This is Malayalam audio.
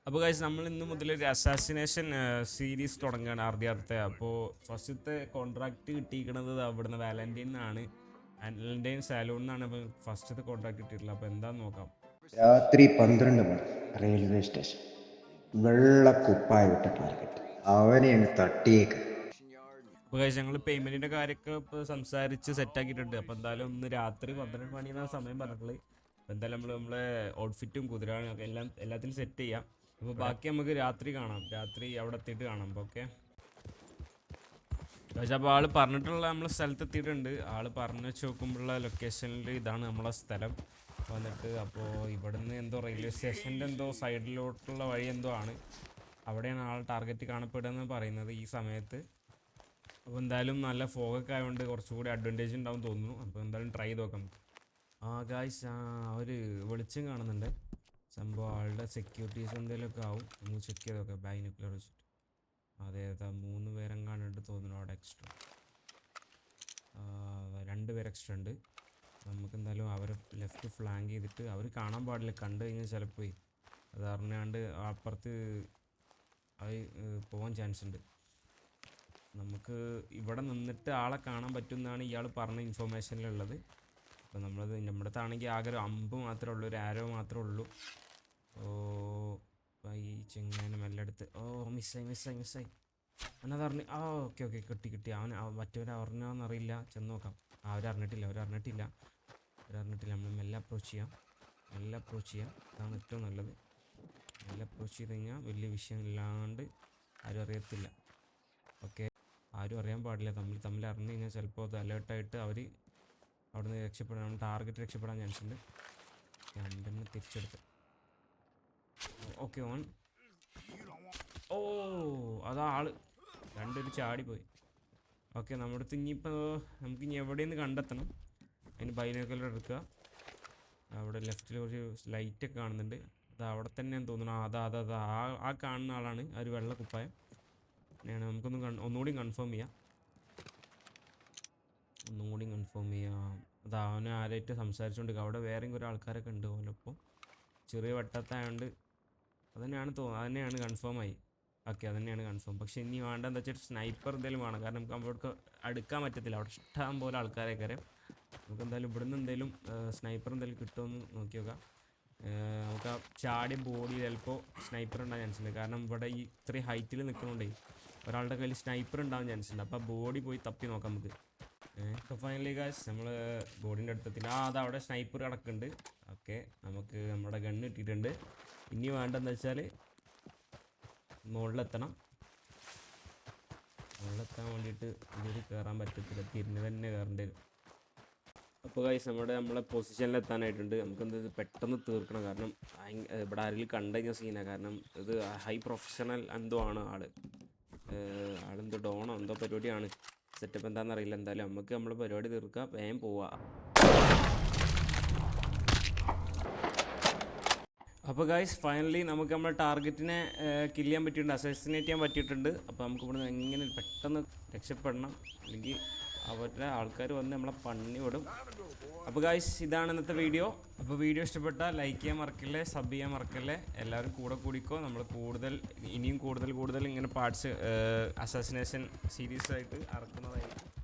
അപ്പോൾ ഗൈസ് നമ്മൾ ഇന്ന് മുതൽ ഒരു അസാസിനേഷൻ സീരീസ് തുടങ്ങുകയാണ് ആദ്യത്തെ. അപ്പോൾ ഫസ്റ്റത്തെ കോൺട്രാക്റ്റ് കിട്ടിയിരിക്കുന്നത് അവിടുന്ന് വാലന്റൈനാണ്. വാലന്റൈൻ സാലൂൺ എന്നാണ് ഇപ്പോൾ ഫസ്റ്റത്തെ കോൺട്രാക്ട് കിട്ടിയിട്ടുള്ളത്. അപ്പോൾ എന്താണെന്ന് നോക്കാം. രാത്രി 12 മണി റെയിൽവേ സ്റ്റേഷൻ. വെള്ളക്കുപ്പായ വിട്ട ടാർഗറ്റ് അവനെ അങ്ങ് തട്ടിയേക്ക്. അപ്പോൾ ഗൈസ് ഞങ്ങൾ പേയ്മെൻറ്റിൻ്റെ കാര്യമൊക്കെ ഇപ്പോൾ സംസാരിച്ച് സെറ്റാക്കിയിട്ടുണ്ട്. അപ്പോൾ എന്തായാലും ഒന്ന് രാത്രി 12 മണി എന്ന സമയം പറഞ്ഞിട്ടുള്ളത്. അപ്പോൾ എന്തായാലും നമ്മളെ ഔട്ട്ഫിറ്റും കുതിരാനും എല്ലാത്തിനും സെറ്റ് ചെയ്യാം. അപ്പോൾ ബാക്കി നമുക്ക് രാത്രി കാണാം, രാത്രി അവിടെ എത്തിയിട്ട് കാണാം. ഓക്കെ പക്ഷേ അപ്പോൾ ആൾ പറഞ്ഞിട്ടുള്ള നമ്മളെ സ്ഥലത്ത് എത്തിയിട്ടുണ്ട്. ആൾ പറഞ്ഞു വെച്ച് നോക്കുമ്പോഴുള്ള ലൊക്കേഷനിൽ ഇതാണ് നമ്മളെ സ്ഥലം വന്നിട്ട്. അപ്പോൾ ഇവിടുന്ന് എന്തോ റെയിൽവേ സ്റ്റേഷൻ്റെ എന്തോ സൈഡിലോട്ടുള്ള വഴി എന്തോ ആണ്, അവിടെയാണ് ആൾ ടാർഗറ്റ് കാണപ്പെടുകയെന്ന് പറയുന്നത് ഈ സമയത്ത്. അപ്പോൾ എന്തായാലും നല്ല ഫോഗൊക്കെ ആയതുകൊണ്ട് കുറച്ചുകൂടി അഡ്വാൻറ്റേജ് ഉണ്ടാവും തോന്നുന്നു. അപ്പോൾ എന്തായാലും ട്രൈ ചെയ്ത് നോക്കാം. ഗായ്സ് ഒരു വെളിച്ചം കാണുന്നുണ്ട്. സംഭവം ആളുടെ സെക്യൂരിറ്റീസ് എന്തെങ്കിലുമൊക്കെ ആവും. നമുക്ക് ചെക്ക് ചെയ്ത് നോക്കാം ബൈനോക്കുലർ വെച്ചിട്ട്. അതെ 3 പേരെങ്ങാണ്ട് തോന്നുന്നു അവിടെ എക്സ്ട്രാ. 2 പേര് എക്സ്ട്രാ ഉണ്ട്. നമുക്ക് എന്തായാലും അവരെ ലെഫ്റ്റ് ഫ്ലാങ്ക് ചെയ്തിട്ട് അവർ കാണാൻ പാടില്ല. കണ്ടു കഴിഞ്ഞാൽ ചിലപ്പോൾ അത് അറിഞ്ഞാണ്ട് അപ്പുറത്ത് പോകാൻ ചാൻസ് ഉണ്ട്. നമുക്ക് ഇവിടെ നിന്നിട്ട് ആളെ കാണാൻ പറ്റുമെന്നാണ് ഇയാൾ പറഞ്ഞ ഇൻഫർമേഷനിലുള്ളത്. അപ്പോൾ നമ്മളത് നമ്മുടെ അടുത്താണെങ്കിൽ ആകെ ഒരു അമ്പ് മാത്രമേ ഉള്ളൂ, ഒരു ആരോ മാത്രമേ ഉള്ളൂ. ഈ ചെങ്ങനെ മെല്ലെ എടുത്ത് മിസ്സായി എന്നത് അറിഞ്ഞ് ഓക്കെ കിട്ടി. അവൻ മറ്റവരെ അറിഞ്ഞാന്നറിയില്ല. ചെന്ന് നോക്കാം. അവരറിഞ്ഞിട്ടില്ല. നമ്മൾ മെല്ലെ അപ്രോച്ച് ചെയ്യാം. അതാണ് ഏറ്റവും നല്ലത്. മെല്ലെ അപ്രോച്ച് ചെയ്ത് കഴിഞ്ഞാൽ വലിയ വിഷയമില്ലാണ്ട് ആരും അറിയത്തില്ല. ഓക്കെ, ആരും അറിയാൻ പാടില്ല. തമ്മിൽ അറിഞ്ഞു കഴിഞ്ഞാൽ ചിലപ്പോൾ അത് അലേർട്ടായിട്ട് അവർ അവിടെ നിന്ന് രക്ഷപ്പെടാൻ, ടാർഗറ്റ് രക്ഷപ്പെടാൻ ചാൻസ് ഉണ്ട്. അമ്പന്നെ തിരിച്ചെടുത്ത് ഓക്കെ ഓൺ. അതാ ആള് രണ്ടൊരു ചാടിപ്പോയി. ഓക്കെ, നമ്മുടെ അടുത്ത് ഇനിയിപ്പോൾ നമുക്കിനി എവിടെയെന്ന് കണ്ടെത്തണം. അതിന് ബൈനോക്കുലർ എടുക്കുക. അവിടെ ലെഫ്റ്റിൽ കുറച്ച് ലൈറ്റൊക്കെ കാണുന്നുണ്ട്. അത് അവിടെ തന്നെയാണെന്ന് തോന്നുന്നു. അതാ ആ കാണുന്ന ആളാണ്. ആ ഒരു വെള്ള കുപ്പായം അങ്ങനെയാണ്. ഒന്നുകൂടി കൺഫേം ചെയ്യാം. അത് അവനെ ആരായിട്ട് സംസാരിച്ചുകൊണ്ടിരിക്കുക. അവിടെ വേറെയും കുറേ ആൾക്കാരൊക്കെ ഉണ്ട് പോലപ്പോൾ. ചെറിയ വട്ടത്തായതുകൊണ്ട് അതന്നെയാണ് കൺഫേം ആയി. ഓക്കെ, അതന്നെയാണ് കൺഫേം. പക്ഷേ ഇനി വേണ്ടതെന്ന് വെച്ചാൽ സ്നൈപ്പർ എന്തെങ്കിലും വേണം. കാരണം നമുക്ക് അവിടെ അടുക്കാൻ പറ്റത്തില്ല. അവിടെ ഇഷ്ടം പോലെ ആൾക്കാരൊക്കെ അറിയാം. നമുക്ക് എന്തായാലും ഇവിടുന്ന് എന്തെങ്കിലും സ്നൈപ്പർ എന്തെങ്കിലും കിട്ടുമെന്ന് നോക്കി നോക്കാം. നമുക്ക് ആ ചാടിയ ബോഡി ചിലപ്പോൾ സ്നൈപ്പർ ഉണ്ടാകാൻ ചാൻസ് ഉണ്ട്. കാരണം ഇവിടെ ഈ ഇത്രയും ഹൈറ്റിൽ നിൽക്കണോണ്ടേ ഒരാളുടെ കയ്യിൽ സ്നൈപ്പർ ഉണ്ടാകാൻ ചാൻസ് ഉണ്ട്. അപ്പോൾ ആ ബോഡി പോയി തപ്പി നോക്കാം നമുക്ക്. ഇപ്പോൾ ഫൈനലി ഗായ്സ് നമ്മൾ ബോഡീൻ്റെ അടുത്തെത്തില്ല. അത് അവിടെ സ്നൈപ്പർ കിടക്കുന്നുണ്ട്. ഓക്കെ, നമുക്ക് നമ്മുടെ ഗണ്ണ് കിട്ടിയിട്ടുണ്ട്. ഇനി വേണ്ടതെന്ന് വെച്ചാൽ മുകളിലെത്താൻ വേണ്ടിയിട്ട് ഇതിൽ കയറാൻ പറ്റത്തില്ല. തിരിഞ്ഞ് തന്നെ കയറേണ്ടി വരും. അപ്പോൾ ഗൈസ് നമ്മളെ പൊസിഷനിലെത്താനായിട്ടുണ്ട്. നമുക്കെന്ത് പെട്ടെന്ന് തീർക്കണം. കാരണം ഇവിടെ ആരെങ്കിലും കണ്ടു കഴിഞ്ഞാൽ സീനാണ്. കാരണം ഇത് ഹൈ പ്രൊഫഷണൽ എന്തോ ആണ് ആളെന്തോ ഡോണോ എന്തോ പരിപാടിയാണ്. സെറ്റപ്പ് എന്താണെന്നറിയില്ല. എന്തായാലും നമുക്ക് നമ്മൾ പരിപാടി തീർക്കുക, വേഗം പോവുക. അപ്പോൾ ഗൈസ് ഫൈനലി നമുക്ക് നമ്മുടെ ടാർഗറ്റിനെ കില്ല് ചെയ്യാൻ പറ്റിയിട്ടുണ്ട്, അസസിനേറ്റ് ചെയ്യാൻ പറ്റിയിട്ടുണ്ട്. അപ്പോൾ നമുക്ക് ഇവിടുന്ന് എങ്ങനെ പെട്ടെന്ന് രക്ഷപ്പെടണം, അല്ലെങ്കിൽ അവരുടെ ആൾക്കാർ വന്ന് നമ്മളെ പണി വിടും. അപ്പോൾ ഗൈസ് ഇതാണ് ഇന്നത്തെ വീഡിയോ. അപ്പോൾ വീഡിയോ ഇഷ്ടപ്പെട്ടാൽ ലൈക്ക് ചെയ്യാൻ മറക്കല്ലേ, സബ് ചെയ്യാൻ മറക്കല്ലേ. എല്ലാവരും കൂടിക്കോ. നമ്മൾ ഇനിയും കൂടുതൽ ഇങ്ങനെ പാർട്സ് അസാസിനേഷൻ സീരീസായിട്ട് ഇറക്കുന്നതായിരിക്കും.